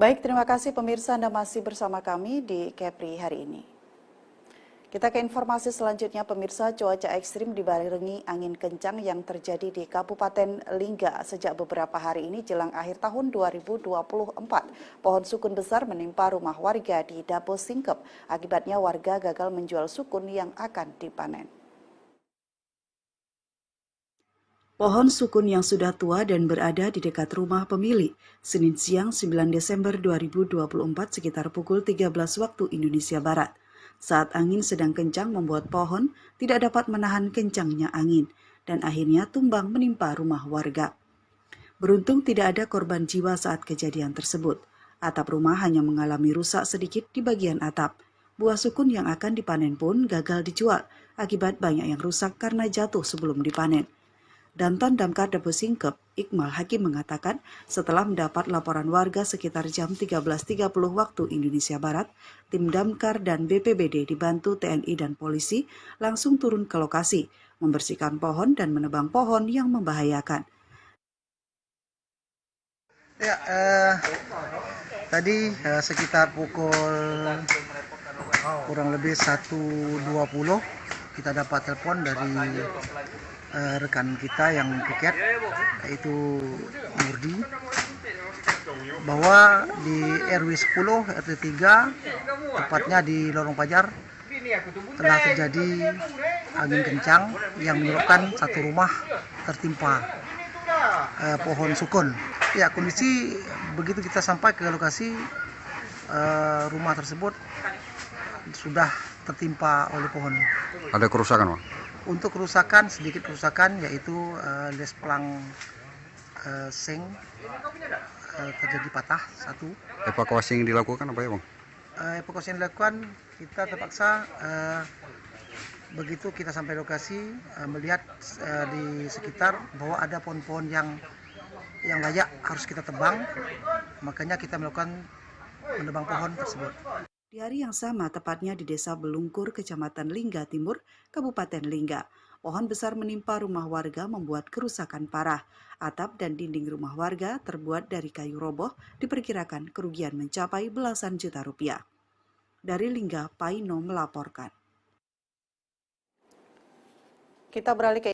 Baik, terima kasih pemirsa Anda masih bersama kami di Kepri hari ini. Kita ke informasi selanjutnya, pemirsa. Cuaca ekstrim dibarengi angin kencang yang terjadi di Kabupaten Lingga sejak beberapa hari ini jelang akhir tahun 2024. Pohon sukun besar menimpa rumah warga di Dapo Singkep. Akibatnya warga gagal menjual sukun yang akan dipanen. Pohon sukun yang sudah tua dan berada di dekat rumah pemilik, Senin siang 9 Desember 2024 sekitar pukul 13 waktu Indonesia Barat. Saat angin sedang kencang membuat pohon tidak dapat menahan kencangnya angin dan akhirnya tumbang menimpa rumah warga. Beruntung tidak ada korban jiwa saat kejadian tersebut. Atap rumah hanya mengalami rusak sedikit di bagian atap. Buah sukun yang akan dipanen pun gagal dijual akibat banyak yang rusak karena jatuh sebelum dipanen. Danton Damkar Dapo Singkep, Iqmal Hakim mengatakan setelah mendapat laporan warga sekitar jam 13.30 waktu Indonesia Barat, tim Damkar dan BPBD dibantu TNI dan polisi langsung turun ke lokasi, membersihkan pohon dan menebang pohon yang membahayakan. Ya, tadi sekitar pukul kurang lebih 1.20 kita dapat telepon dari rekan kita yang piket, yaitu Murdi, bahwa di RW 10 RT 3, tepatnya di Lorong Pajar, telah terjadi angin kencang yang menyebabkan satu rumah tertimpa pohon sukun. Ya, kondisi begitu kita sampai ke lokasi, rumah tersebut sudah tertimpa oleh pohon. Ada kerusakan, Pak? Untuk kerusakan, sedikit kerusakan, yaitu lesplang seng terjadi patah satu. Evakuasi yang dilakukan apa ya, Bang? Evakuasi yang dilakukan, kita terpaksa begitu kita sampai lokasi melihat di sekitar bahwa ada pohon-pohon yang layak harus kita tebang, makanya kita melakukan menebang pohon tersebut. Di hari yang sama, tepatnya di Desa Belungkur, Kecamatan Lingga Timur, Kabupaten Lingga, pohon besar menimpa rumah warga membuat kerusakan parah. Atap dan dinding rumah warga terbuat dari kayu roboh, diperkirakan kerugian mencapai belasan juta rupiah. Dari Lingga, Paino melaporkan. Kita beralih ke